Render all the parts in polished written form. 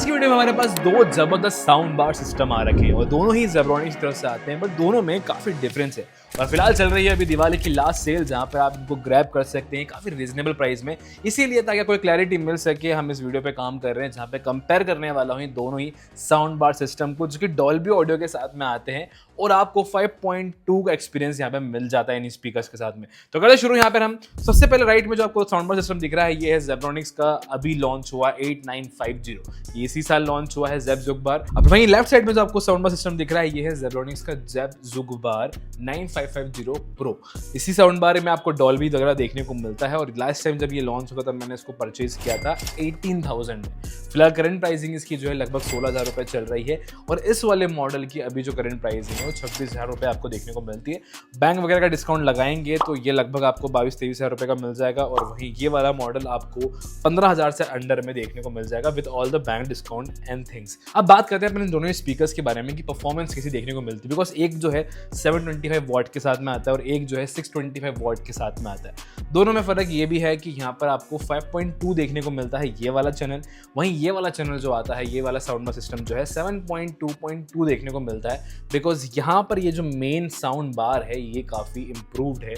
आज की वीडियो में हमारे पास दो जबरदस्त साउंड बार सिस्टम आ रखे हैं और दोनों ही जेब्रॉनिक्स की तरफ से आते हैं, बट दोनों में काफी डिफरेंस है। और फिलहाल चल रही है अभी दिवाली की लास्ट सेल, जहां पर आप इनको ग्रैब कर सकते हैं काफी रीजनेबल प्राइस में। इसीलिए ताकि कोई क्लैरिटी मिल सके हम इस वीडियो पे काम कर रहे हैं, जहां पे कंपेयर करने वाला हूं दोनों ही साउंड बार सिस्टम को, जो कि डॉल्बी ऑडियो के साथ में आते हैं और आपको 5.2 का एक्सपीरियंस यहाँ पे मिल जाता है इन स्पीकर्स के साथ में। तो करते शुरू यहाँ पर हम सबसे पहले राइट में जो आपको साउंड बार सिस्टम दिख रहा है, ये है जेब्रॉनिक्स का अभी लॉन्च हुआ 8950। ये इसी साल लॉन्च हुआ है जेब जुगबार। अब वहीं लेफ्ट साइड में जो आपको साउंड बार सिस्टम दिख रहा है, ये है जेब्रॉनिक्स का जेब जुगबार 9550 प्रो। इसी साउंड बार में आपको डॉल्बी वगैरह देखने को मिलता है और लास्ट टाइम जब ये लॉन्च हुआ तब मैंने इसको परचेज किया था 18,000 में। फिलहाल करंट प्राइसिंग इसकी जो है लगभग 16,000 रुपए चल रही है और इस वाले मॉडल की अभी जो करंट प्राइसिंग है वो 26,000 रुपए आपको देखने को मिलती है। बैंक वगैरह का डिस्काउंट लगाएंगे तो ये लगभग आपको 22-23,000 रुपए का मिल जाएगा और वहीं ये वाला मॉडल आपको 15,000 से अंडर में देखने को मिल जाएगा with all the bank discount and things. अब बात करते हैं अपने दोनों स्पीकर्स के बारे में कि परफॉर्मेंस कैसी देखने को मिलती है, बिकॉज एक जो है 725 वॉट के साथ में आता है और एक जो है 625 वॉट के साथ में आता है। दोनों में फर्क ये भी है कि यहाँ पर आपको 5.2 देखने को मिलता है ये वाला चैनल, वहीं ये वाला चैनल जो आता है, ये वाला साउंड बार सिस्टम जो है 7.2.2 देखने को मिलता है, बिकॉज यहाँ पर ये जो मेन साउंड बार है ये काफ़ी इम्प्रूव्ड है।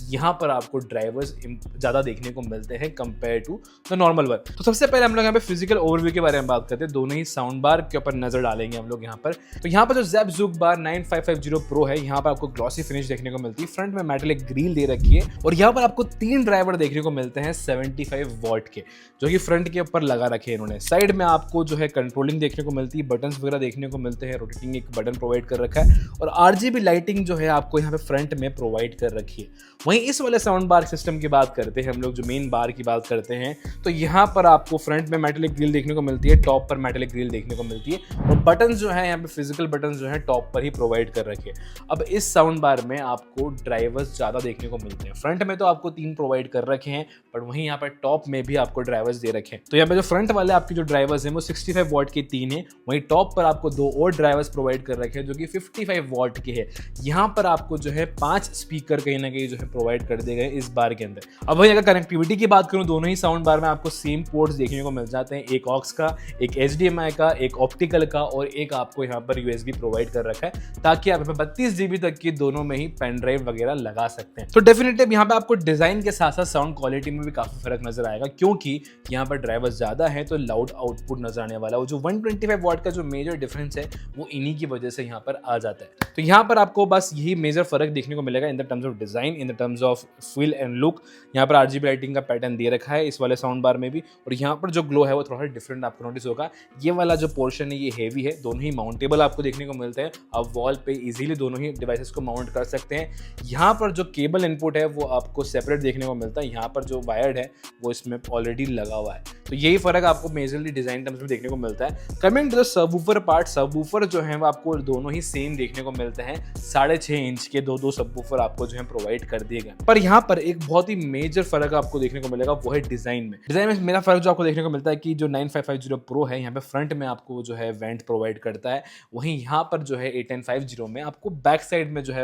यहाँ पर आपको ड्राइवर्स ज़्यादा देखने को मिलते हैं compare to the normal one. तो सबसे पहले हम लोग यहाँ पे फिजिकल ओवरव्यू के बारे में बात करते हैं, दोनों ही साउंड बार के ऊपर नजर डालेंगे हम लोग यहाँ पर। तो यहाँ पर जो जेब जुगबार 9550 प्रो है, यहाँ पर आपको ग्लॉसी फिनिश देखने को मिलती है, फ्रंट में मेटालिक ग्रिल दे रखी है और यहाँ पर आपको 3 ड्राइवर देखने को मिलते हैं 75 वॉट के, जो कि फ्रंट के ऊपर लगा रखे हैं इन्होंने। साइड में आपको जो है कंट्रोलिंग देखने को मिलती है, बटन्स वगैरह देखने को मिलते हैं, रोटेटिंग एक बटन प्रोवाइड कर रखा है और RGB लाइटिंग जो है आपको यहाँ पे फ्रंट में प्रोवाइड कर रखी है। वहीं इस वाले साउंड बार सिस्टम की बात करते हैं हम लोग, जो मेन बार की बात करते हैं, तो यहाँ पर आपको फ्रंट में मेटालिक ग्रिल देखने को मिलती है, टॉप पर मेटालिक ग्रिल देखने को मिलती है और बटन जो है यहाँ पे फिजिकल बटन जो है टॉप पर ही प्रोवाइड कर रखे हैं। अब इस साउंड बार में आपको ड्राइवर्स ज़्यादा देखने को मिलते हैं। फ्रंट में तो आपको 3 प्रोवाइड कर रखे हैं, बट वहीं यहाँ पर टॉप में भी आपको ड्राइवर्स दे रखे हैं। तो यहाँ पे जो फ्रंट वाले आपके जो ड्राइवर्स हैं वो 65 वॉट के 3 है, वहीं टॉप पर आपको 2 और ड्राइवर्स प्रोवाइड कर रखे हैं जो कि 55 वॉट के है। यहाँ पर आपको जो है 5 स्पीकर कहीं ना कहीं जो है प्रोवाइड कर दिए गए इस बार के अंदर। अब वही अगर कनेक्टिविटी की बात करूं, दोनों ही साउंड बार में आपको सेम पोर्ट्स देखने को मिल जाते हैं, एक ऑक्स का, एक HDMI का, एक ऑप्टिकल का और एक आपको यहाँ पर USB प्रोवाइड कर रखा है, ताकि आप 32 GB तक की दोनों में ही पेन ड्राइव वगैरह लगा सकते हैं। तो डेफिनेटली यहाँ पे आपको डिजाइन के साथ साथ साउंड क्वालिटी में भी काफी फर्क नजर आएगा, क्योंकि यहाँ पर ड्राइवर्स ज्यादा है तो लाउड आउटपुट नजर आने वाला है। जो 125 वॉट का जो मेजर डिफरेंस है वो इन्हीं की वजह से यहाँ पर आ जाता है। तो यहाँ पर आपको बस यही मेजर फर्क देखने को मिलेगा in the terms of design, in the terms of feel and look. यहाँ पर RGB लाइटिंग का पैटर्न दे रखा है इस वाले साउंड बार में भी, और यहाँ पर जो ग्लो है वो थोड़ा डिफरेंट आपको नोटिस होगा। ये वाला जो पोर्शन है ये हेवी है, दोनों ही माउंटेबल आपको देखने को मिलते हैं, आप वॉल पे इजीली दोनों ही डिवाइसेस को माउंट कर सकते हैं। यहाँ पर जो केबल इनपुट है वो आपको सेपरेट देखने को मिलता है, यहाँ पर जो वायर्ड है वो इसमें ऑलरेडी लगा हुआ है। तो यही फर्क आपको मेजरली डिजाइन टर्म्स में देखने को मिलता है। Coming to the subwoofer part, subwoofer जो है वो आपको दोनों ही सेम देखने को मिलते हैं, 6.5 इंच के दो सबवूफर आपको जो है प्रोवाइड कर दिए गए। पर यहाँ पर एक बहुत ही मेजर फर्क आपको देखने को मिलेगा, वो है डिजाइन में। डिजाइन में मेरा फर्क जो आपको देखने को मिलता है कि जो 9550 प्रो है यहाँ पे फ्रंट में आपको जो है वेंट प्रोवाइड करता है, वहीं यहाँ पर जो है 8950 में आपको बैक साइड में जो है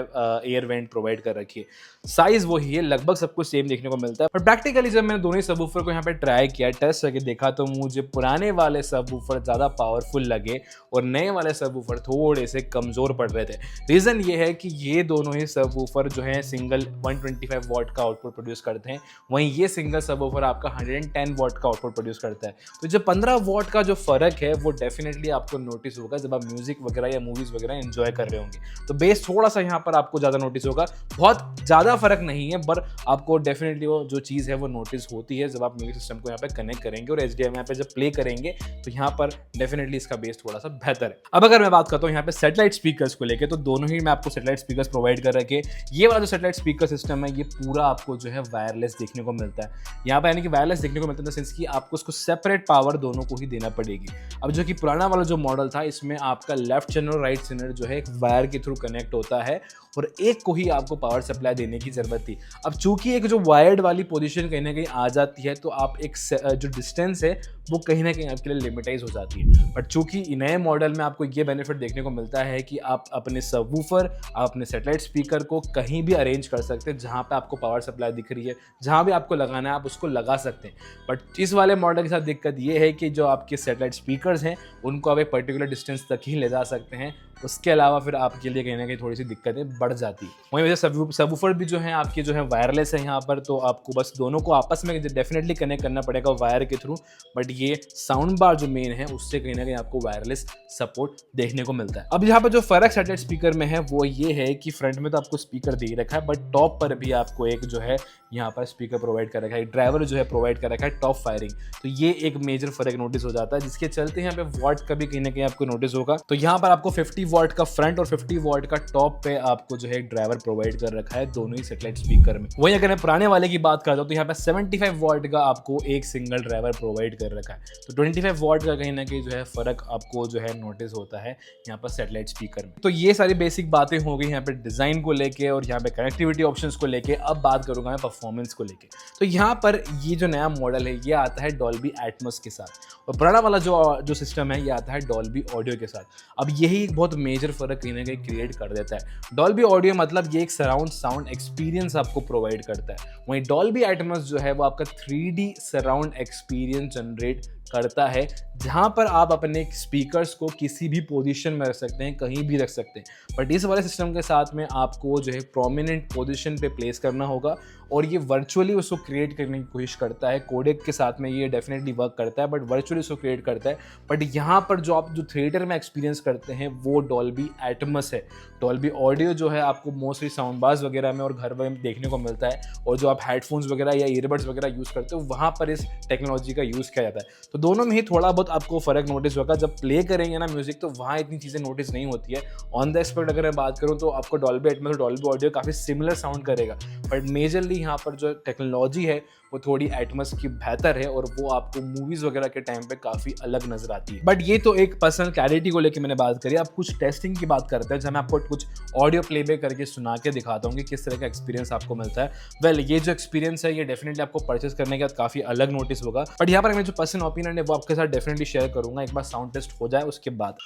एयर वेंट प्रोवाइड कर रखी है। साइज वही है, लगभग सब कुछ सेम देखने को मिलता है। पर प्रैक्टिकली जब मैंने दोनों ही सबवूफर को यहाँ पे ट्राई किया, टेस्ट करके देखा, तो मुझे पुराने वाले सबवूफर ज्यादा पावरफुल लगे और नए वाले सबवूफर थोड़े से कमजोर पड़ रहे थे। रीजन ये है कि ये दोनों ही सबवूफर जो है सिंगल 125 वॉट का आउटपुट प्रोड्यूस करते हैं, वहीं ये सिंगल सबवूफर आपका 110 वॉट का आउटपुट प्रोड्यूस करता है। तो जो 15 वॉट का जो फर्क है वो डेफिनेटली आपको नोटिस होगा जब आप म्यूजिक वगैरह या मूवीज वगैरह एंजॉय कर रहे होंगे। तो बेस थोड़ा सा यहाँ पर आपको ज्यादा नोटिस होगा, बहुत ज्यादा फर्क नहीं है, पर आपको डेफिनेटली वो जो चीज है वो नोटिस होती है जब आप म्यूजिक सिस्टम को यहाँ पे कनेक्ट करेंगे और HDMI पे जब प्ले करेंगे तो यहाँ पर डेफिनेटली इसका बेस थोड़ा सा बेहतर है। अब अगर मैं बात करता हूँ यहाँ पे सैटेलाइट स्पीकर्स को लेके, तो दोनों ही में आपको सैटेलाइट स्पीकर्स प्रोवाइड कर रखे। ये वाला जो सैटेलाइट स्पीकर सिस्टम है ये पूरा आपको जो है वायरलेस देखने को मिलता है। यहाँ पर यानी कि वायरलेस देखने को मिलता है सेंस कि आपको उसको सेपरेट पावर दोनों को ही देना पड़ेगी। अब जो कि पुराना वाला जो मॉडल था इसमें आपका लेफ्ट चैनल और राइट चैनल जो है एक वायर के थ्रू कनेक्ट होता है और एक को ही आपको पावर सप्लाई देने की जरूरत थी। अब चूंकि एक जो वायर्ड वाली पोजीशन कहीं ना कहीं आ जाती है तो आप एक जो डिस्टेंस है वो कहीं ना कहीं आपके लिए लिमिटाइज हो जाती है। बट चूंकि नए मॉडल में आपको ये बेनिफिट देखने को मिलता है कि आप अपने सबवूफर, आप अपने सैटेलाइट स्पीकर को कहीं भी अरेंज कर सकते हैं, जहाँ पे आपको पावर सप्लाई दिख रही है, जहाँ भी आपको लगाना है आप उसको लगा सकते हैं। बट इस वाले मॉडल के साथ दिक्कत ये है कि जो आपके सैटेलाइट स्पीकर्स हैं उनको आप एक पर्टिकुलर डिस्टेंस तक ही ले जा सकते हैं, उसके अलावा फिर आपके लिए कहीं ना कहीं थोड़ी सी दिक्कतें बढ़ जाती है। वहीं वजह सबवूफर भी जो है आपके जो है वायरलेस है यहाँ पर, तो आपको बस दोनों को आपस में डेफिनेटली कनेक्ट करना पड़ेगा वायर के थ्रू, बट ये साउंड बार जो मेन है उससे कहीं ना कहीं आपको वायरलेस सपोर्ट देखने को मिलता है। अब यहाँ पर जो फर्क सैटेलाइट स्पीकर में है वो ये है कि फ्रंट में तो आपको स्पीकर दे रखा है, बट टॉप पर भी आपको एक जो है यहाँ पर स्पीकर प्रोवाइड कर रखा है, ड्राइवर जो है प्रोवाइड कर रखा है टॉप फायरिंग, तो ये एक मेजर फर्क नोटिस हो जाता है, जिसके चलते यहाँ पे वॉट का भी कहीं ना कहीं आपको नोटिस होगा। तो यहाँ पर आपको 50 वॉट का फ्रंट और 50 वॉट का टॉप पे आपको जो है ड्राइवर प्रोवाइड कर रखा है दोनों ही सैटेलाइट स्पीकर में। वहीं अगर मैं पुराने वाले की बात करता हूँ तो यहाँ पे 75 वॉट का आपको एक सिंगल ड्राइवर प्रोवाइड कर रखा है, तो 25 वॉट का कहीं ना कहीं जो है फर्क आपको जो है नोटिस होता है यहाँ पर सैटेलाइट स्पीकर में। तो ये सारी बेसिक बातें हो गई यहाँ पे डिजाइन को लेके और यहाँ पे कनेक्टिविटी ऑप्शंस को लेके। अब बात करूंगा मैं परफॉर्मेंस को लेके। तो यहाँ पर ये जो नया मॉडल है ये आता है डॉल्बी एटमॉस के साथ, और पुराना वाला जो सिस्टम है ये आता है डॉल्बी ऑडियो के साथ। अब यही एक बहुत मेजर फर्क कहीं ना कहीं क्रिएट कर देता है। डॉल्बी ऑडियो मतलब ये एक सराउंड साउंड एक्सपीरियंस आपको प्रोवाइड करता है, वहीं डॉल्बी एटमॉस जो है वो आपका 3D सराउंड एक्सपीरियंस जनरेट करता है, जहां पर आप अपने स्पीकर्स को किसी भी पोजीशन में रख सकते हैं, कहीं भी रख सकते हैं। बट इस वाले सिस्टम के साथ में आपको जो है प्रोमिनेंट पोजीशन पे प्लेस करना होगा, और ये वर्चुअली उसको क्रिएट करने की कोशिश करता है। कोडेक के साथ में ये डेफिनेटली वर्क करता है, बट वर्चुअली उसको क्रिएट करता है। बट यहाँ पर जो आप जो थिएटर में एक्सपीरियंस करते हैं वो डॉल्बी एटमॉस है। डॉल्बी ऑडियो जो है आपको मोस्टली साउंड बार्स वगैरह में और घर में देखने को मिलता है, और जो आप हेडफोन्स वगैरह या ईयरबड्स वगैरह यूज़ करते हो वहाँ पर इस टेक्नोलॉजी का यूज़ किया जाता है। तो दोनों में ही थोड़ा बहुत आपको फ़र्क नोटिस होगा। जब प्ले करेंगे ना म्यूजिक तो वहाँ इतनी चीज़ें नोटिस नहीं होती है। ऑन द एक्सपेक्ट अगर मैं बात करूँ तो आपको डॉल्बी एटमॉस और डॉल्बी ऑडियो काफ़ी सिमिलर साउंड करेगा, बट मेजरली यहाँ पर जो टेक्नोलॉजी है वो थोड़ी एटमॉस की बेहतर है, और वो आपको मूवीज़ वगैरह के टाइम पे काफ़ी अलग नजर आती है। बट ये तो एक पर्सनल क्लैरिटी को लेकर मैंने बात करी। अब कुछ टेस्टिंग की बात करते हैं, जहाँ मैं आपको कुछ ऑडियो प्लेबैक करके सुना के दिखाता हूँ कि किस तरह का एक्सपीरियंस आपको मिलता है। वेल, ये जो एक्सपीरियंस है ये डेफिनेटली आपको परचेस करने के बाद काफ़ी अलग नोटिस होगा, बट यहाँ पर मेरा जो पर्सनल ओपिनियन है वो आपके साथ डेफिनेटली शेयर करूँगा। एक बार साउंड टेस्ट हो जाए उसके बाद।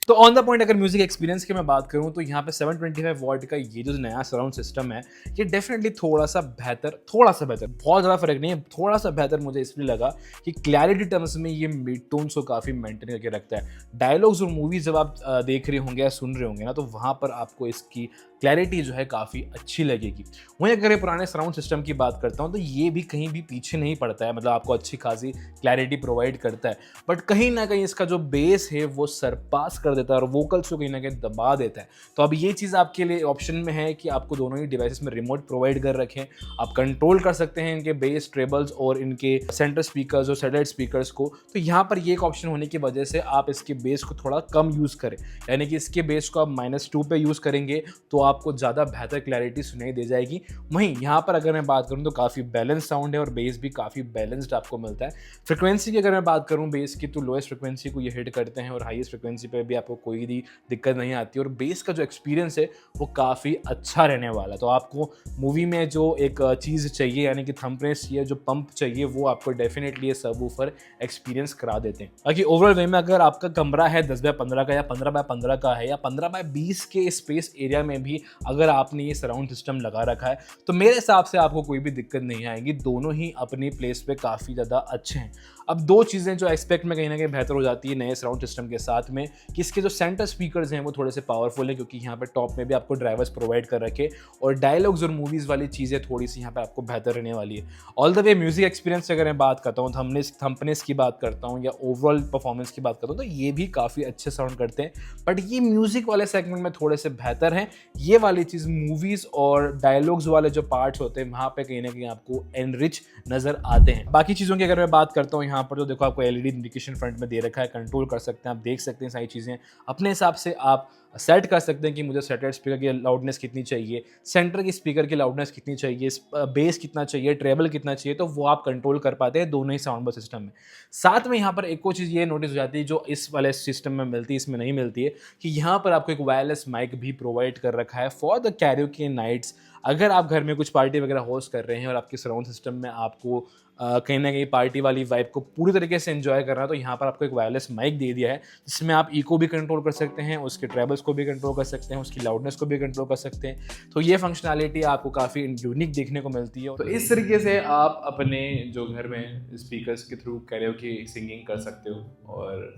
तो ऑन द पॉइंट अगर म्यूजिक एक्सपीरियंस की मैं बात करूं तो यहाँ पे 725 वॉट का ये जो नया सराउंड सिस्टम है ये डेफिनेटली थोड़ा सा बेहतर, बहुत ज़्यादा फर्क नहीं है, थोड़ा सा बेहतर मुझे इसलिए लगा कि क्लैरिटी टर्म्स में ये मिड टोन्स को काफ़ी मेंटेन करके रखता है। डायलॉग्स और मूवीज जब आप देख रहे होंगे या सुन रहे होंगे ना, तो वहाँ पर आपको इसकी क्लैरिटी जो है काफ़ी अच्छी लगेगी। वहीं अगर मैं पुराने सराउंड सिस्टम की बात करता हूँ तो ये भी कहीं भी पीछे नहीं पड़ता है, मतलब आपको अच्छी खासी क्लैरिटी प्रोवाइड करता है, बट कहीं ना कहीं इसका जो बेस है वो सरपास कर देता है और वोकल्स को कहीं ना कहीं दबा देता है। तो अब ये चीज़ आपके लिए ऑप्शन में है कि आपको दोनों ही डिवाइसेस में रिमोट प्रोवाइड कर रखें, आप कंट्रोल कर सकते हैं इनके बेस, ट्रेबल्स और इनके सेंटर स्पीकर्स और सैटेलाइट स्पीकर्स को। तो यहाँ पर ये एक ऑप्शन होने की वजह से आप इसके बेस को थोड़ा कम यूज़ करें, यानी कि इसके बेस को आप -2 पे यूज़ करेंगे तो आपको ज़्यादा बेहतर क्लैरिटी सुनाई दे जाएगी। वहीं यहाँ पर अगर मैं बात करूँ तो काफ़ी बैलेंस साउंड है और बेस भी काफ़ी बैलेंस्ड आपको मिलता है। फ्रिक्वेंसी की अगर मैं बात करूँ बेस की, तो लोएस्ट फ्रिक्वेंसी को ये हिट करते हैं और हाईएस्ट फ्रिक्वेंसी पे भी आपको कोई भी दिक्कत नहीं आती, और बेस का जो एक्सपीरियंस है वो काफ़ी अच्छा रहने वाला है। तो आपको मूवी में जो एक चीज़ चाहिए, यानी कि थंबनेल्स चाहिए, जो पंप चाहिए, वो आपको डेफिनेटली ये सबवूफर एक्सपीरियंस करा देते हैं। बाकी ओवरऑल वे में अगर आपका कमरा है 10x15 का या 15x15 का है या 15x20 के स्पेस एरिया में भी अगर आपने ये सराउंड सिस्टम लगा रखा है तो मेरे हिसाब से आपको कोई भी दिक्कत नहीं आएगी। दोनों ही अपनी प्लेस पे काफ़ी ज़्यादा अच्छे हैं। अब दो चीज़ें जो एक्सपेक्ट में कहीं ना कहीं बेहतर हो जाती है नए सराउंड सिस्टम के साथ में, कि इसके जो सेंटर स्पीकर्स हैं वो थोड़े से पावरफुल हैं, क्योंकि यहाँ पे टॉप में भी आपको ड्राइवर्स प्रोवाइड कर रखे, और डायलॉग्स और मूवीज़ वाली चीज़ें थोड़ी सी यहाँ पे आपको बेहतर रहने वाली है। All the way music experience से अगर मैं बात करता हूँ, थंबनेल्स की बात करता हूँ या ओवरऑल परफॉर्मेंस की बात करता हूँ, तो ये भी काफ़ी अच्छे साउंड करते हैं, बट ये म्यूजिक वाले सेगमेंट में थोड़े से बेहतर हैं। ये वाली चीज़ मूवीज़ और डायलॉग्स वाले जो पार्ट्स होते हैं वहाँ पे कहीं ना कहीं आपको एनरिच नज़र आते हैं। बाकी चीज़ों की अगर मैं बात करता हूँ, यहाँ पर जो देखो आपको LED इंडिकेशन फ्रंट में दे रखा है, कंट्रोल कर सकते हैं, आप देख सकते हैं सारी चीज़ें। अपने हिसाब से आप सेट कर सकते हैं कि मुझे सेटेड स्पीकर की लाउडनेस कितनी चाहिए, सेंटर की स्पीकर की लाउडनेस कितनी चाहिए, बेस कितना चाहिए, ट्रेबल कितना चाहिए, तो वो आप कंट्रोल कर पाते हैं दोनों ही साउंड बार सिस्टम में। साथ में यहाँ पर एक और चीज़ ये नोटिस हो जाती है जो इस वाले सिस्टम में मिलती है, इसमें नहीं मिलती है, कि यहाँ पर आपको एक वायरलेस माइक भी प्रोवाइड कर रखा है फॉर द कैरियोके नाइट्स। अगर आप घर में कुछ पार्टी वगैरह होस्ट कर रहे हैं और आपके सराउंड सिस्टम में आपको कहीं ना कहीं पार्टी वाली वाइब को पूरी तरीके से एंजॉय करना है, तो यहाँ पर आपको एक वायरलेस माइक दे दिया है जिसमें आप इको भी कंट्रोल कर सकते हैं, उसके ट्रेबल्स को भी कंट्रोल कर सकते हैं, उसकी लाउडनेस को भी कंट्रोल कर सकते हैं। तो ये फंक्शनैलिटी आपको काफ़ी यूनिक देखने को मिलती है। तो इस तरीके से आप अपने जो घर में स्पीकर्स के थ्रू कैरियोके सिंगिंग कर सकते हो। और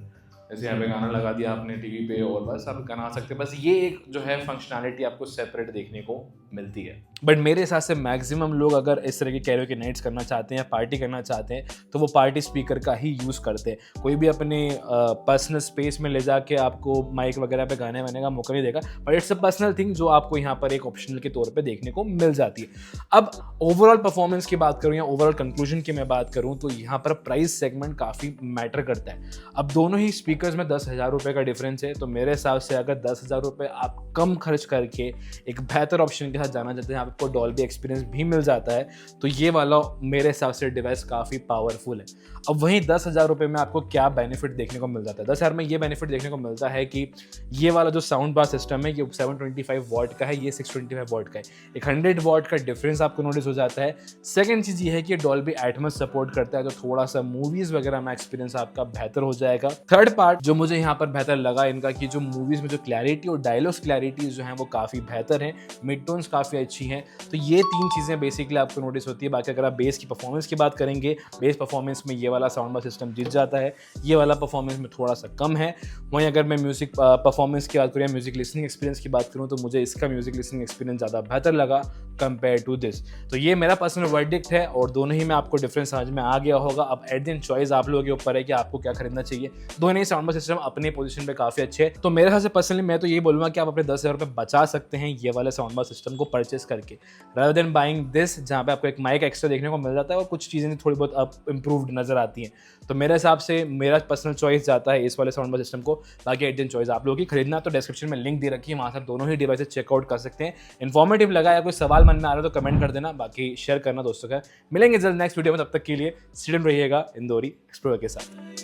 जैसे यहाँ पे गाना लगा दिया आपने टीवी पे और बस आप गाना सकते हैं। बस ये एक जो है फंक्शनैलिटी आपको सेपरेट देखने को मिलती है। बट मेरे हिसाब से मैक्सिमम लोग अगर इस तरह की कैरियोके नाइट्स करना चाहते हैं या पार्टी करना चाहते हैं तो वो पार्टी स्पीकर का ही यूज़ करते हैं। कोई भी अपने पर्सनल स्पेस में ले जाके आपको माइक वगैरह पे गाने वाने का मौका नहीं देगा, but it's a personal thing जो आपको यहाँ पर एक ऑप्शनल के तौर पर देखने को मिल जाती है। अब ओवरऑल परफॉर्मेंस की बात करूँ या ओवरऑल कंक्लूजन की मैं बात करूँ तो यहाँ पर प्राइस सेगमेंट काफ़ी मैटर करता है। अब दोनों ही स्पीकर्स में 10,000 रुपये का डिफरेंस है, तो मेरे हिसाब से अगर 10,000 रुपये आप कम खर्च करके एक बेहतर ऑप्शन के साथ जाना चाहते हैं, आपको डॉल्बी एक्सपीरियंस भी मिल जाता है, तो ये वाला मेरे हिसाब से डिवाइस काफ़ी पावरफुल है। अब वहीं 10,000 रुपये में आपको क्या बेनिफिट देखने को मिल जाता है? 10,000 में ये बेनिफिट देखने को मिलता है कि ये वाला जो साउंड बार सिस्टम है ये 725 वॉट का है, ये 625 वॉट का है। एक 100 वॉट का डिफरेंस आपको नोटिस हो जाता है। सेकेंड चीज़ ये है कि डॉल्बी एटमॉस सपोर्ट करता है, तो थोड़ा सा मूवीज़ वगैरह में एक्सपीरियंस आपका बेहतर हो जाएगा। थर्ड पार्ट जो मुझे यहाँ पर बेहतर लगा इनका कि जो मूवीज़ में जो क्लैरिटी और डायलॉग्स क्लैरिटी जो हैं वो काफ़ी बेहतर हैं, मिड टोन्स काफ़ी अच्छी हैं। तो ये तीन चीज़ें बेसिकली आपको नोटिस होती है। बाकी अगर आप बेस की परफॉर्मेंस की बात करेंगे, बेस परफॉर्मेंस में ये वाला साउंड बार सिस्टम जीत जाता है, ये वाला परफॉर्मेंस में थोड़ा सा कम है। वहीं अगर मैं म्यूज़िक परफॉर्मेंस की बात करूँ या म्यूज़िक लिसनिंग एक्सपीरियंस की बात करूँ तो मुझे इसका म्यूज़िक लिसनिंग एक्सपीरियंस ज़्यादा बेहतर लगा कंपेयर टू दिस। तो ये मेरा पर्सनल वर्डिक्ट है और दोनों ही में आपको डिफरेंस समझ में आ गया होगा। अब एट द एंड चॉइस आप लोगों के ऊपर है कि आपको क्या खरीदना चाहिए। दोनों ही साउंड बार सिस्टम अपने पोजीशन पे काफ़ी अच्छे हैं। तो मेरे हिसाब से पर्सनली मैं तो यही बोलूँगा कि आप अपने 10,000 रुपये बचा सकते हैं ये वाले साउंड बार सिस्टम को परचेस करके, रादर देन बाइंग दिस जहाँ पे आपको एक माइक एक्स्ट्रा देखने को मिल जाता है और कुछ चीज़ें थोड़ी बहुत अब इम्प्रूव्ड नजर आती हैं। तो मेरे हिसाब से मेरा पर्सनल चॉइस जाता है इस वाले साउंड बार सिस्टम को। बाकी एट द एंड चॉइस आप लोगों की। खरीदना तो डिस्क्रिप्शन में लिंक दे रखी है, वहाँ से आप दोनों ही डिवाइसेस चेकआउट कर सकते हैं। इन्फॉर्मेटिव लगा या कोई सवाल मन में आ रहा है तो कमेंट कर देना, बाकी शेयर करना दोस्तों का। मिलेंगे जल्द नेक्स्ट वीडियो में, तब तक के लिए स्टूडेंट रहिएगा इंदौरी एक्सप्लोरर के साथ।